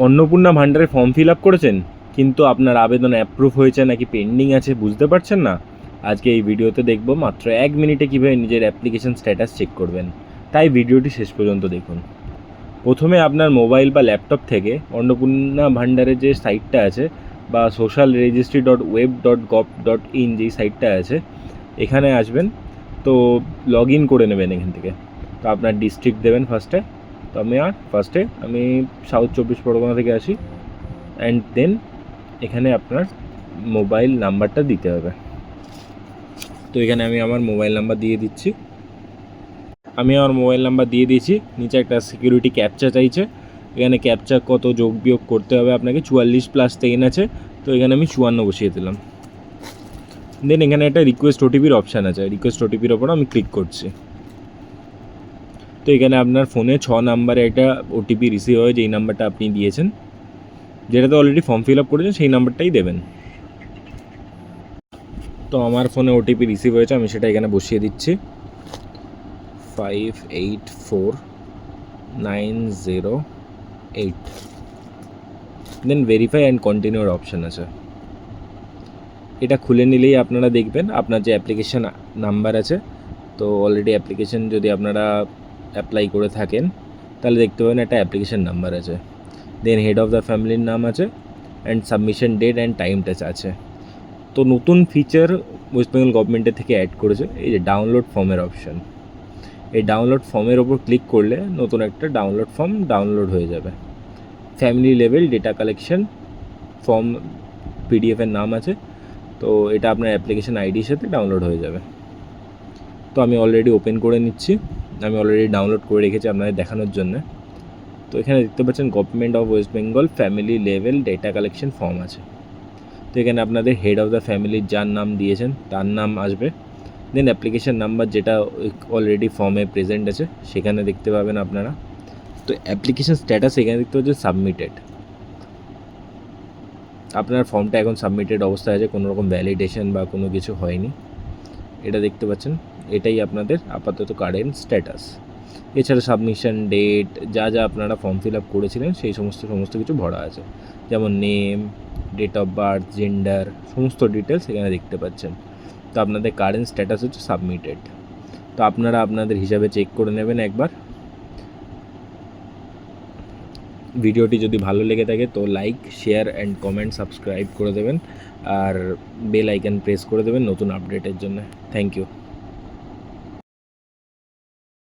অন্নপূর্ণা ভাণ্ডারে form fill up করেছেন কিন্তু আপনার আবেদন অ্যাপ্রুভ হয়েছে নাকি পেন্ডিং আছে বুঝতে পারছেন না? আজকে এই ভিডিওতে দেখব মাত্র 1 মিনিটে কীভাবে নিজের অ্যাপ্লিকেশন স্ট্যাটাস চেক করবেন। তাই ভিডিওটি শেষ পর্যন্ত দেখুন। প্রথমে আপনার মোবাইল বা ল্যাপটপ থেকে অন্নপূর্ণা ভাণ্ডারের যে সাইটটা আছে বা সোশ্যাল রেজিস্ট্রি .web.gov.in যেই সাইটটা আছে এখানে আসবেন। তো লগ ইন করে নেবেন এখান থেকে। তো আপনার ডিস্ট্রিক্ট দেবেন ফার্স্টে। তো আমি সাউথ 24 পরগনা থেকে আসি। অ্যান্ড দেন এখানে আপনার মোবাইল নাম্বারটা দিতে হবে। তো এখানে আমি আমার মোবাইল নাম্বার দিয়ে দিচ্ছি। নিচে একটা সিকিউরিটি ক্যাপচা চাইছে। এখানে ক্যাপচা কত যোগ বিয়োগ করতে হবে আপনাকে, 44 + 10 আছে। তো এখানে আমি 54 বসিয়ে দিলাম। দেন এখানে একটা রিকোয়েস্ট ওটিপির অপশান আছে, রিকোয়েস্ট ওটিপির ওপর আমি ক্লিক করছি। তো এখানে আপনার ফোনে 6 নাম্বারে একটা ওটিপি রিসিভ হয়, যেই নাম্বারটা আপনি দিয়েছেন, যেটাতে অলরেডি ফর্ম ফিল আপ করেছেন সেই নাম্বারটাই দেবেন। তো আমার ফোনে ওটিপি রিসিভ হয়েছে, আমি সেটা এখানে বসিয়ে দিচ্ছি। 584908। দেন ভেরিফাই অ্যান্ড কন্টিনিউর অপশান আছে। এটা খুলে নিলেই আপনারা দেখবেন আপনার যে অ্যাপ্লিকেশান নাম্বার আছে। তো অলরেডি অ্যাপ্লিকেশান যদি আপনারা অ্যাপ্লাই করে থাকেন তাহলে দেখতে পাবেন একটা অ্যাপ্লিকেশান নাম্বার আছে। দেন হেড অফ দ্য ফ্যামিলির নাম আছে অ্যান্ড সাবমিশন ডেট অ্যান্ড টাইমটা আছে। তো নতুন ফিচার ওয়েস্ট বেঙ্গল গভর্নমেন্টের থেকে অ্যাড করেছে এই যে ডাউনলোড ফর্মের অপশান। এই ডাউনলোড ফর্মের ওপর ক্লিক করলে নতুন একটা ডাউনলোড ফর্ম ডাউনলোড হয়ে যাবে। Family level data collection form পিডিএফের নাম আছে। তো এটা আপনার অ্যাপ্লিকেশান আইডির সাথে ডাউনলোড হয়ে যাবে। তো আমি অলরেডি ওপেন করে নিচ্ছি, আমি অলরেডি ডাউনলোড করে রেখেছি আপনাদের দেখানোর জন্য। তো এখানে দেখতে পাচ্ছেন government of West Bengal family level data collection form আছে। তো এখানে আপনাদের হেড অফ দ্য ফ্যামিলির যার নাম দিয়েছেন তার নাম আসবে। দেন অ্যাপ্লিকেশান নাম্বার যেটা অলরেডি ফর্মে প্রেজেন্ট আছে সেখানে দেখতে পাবেন আপনারা। তো অ্যাপ্লিকেশান স্ট্যাটাস এখানে দেখতে পাচ্ছেন সাবমিটেড। আপনার ফর্মটা এখন সাবমিটেড অবস্থায় আছে, কোনো রকম ভ্যালিডেশন বা কোনো কিছু হয়নি, এটা দেখতে পাচ্ছেন। এটাই আপনাদের আপাতত কারেন্ট স্ট্যাটাস। এছাড়া সাবমিশন ডেট যা আপনারা ফর্ম ফিল আপ করেছিলেন সেই সমস্ত কিছু ভরা আছে, যেমন name, date of birth, gender, সমস্ত ডিটেলস এখানে দেখতে পাচ্ছেন। তো আপনাদের কারেন্ট স্ট্যাটাস হচ্ছে সাবমিটেড। তো আপনারা আপনাদের হিসাবে চেক করে নেবেন একবার। ভিডিওটি যদি ভালো লেগে থাকে তো like, share and comment, subscribe করে দেবেন আর বেল আইকন প্রেস করে দেবেন নতুন আপডেটের জন্য। Thank you.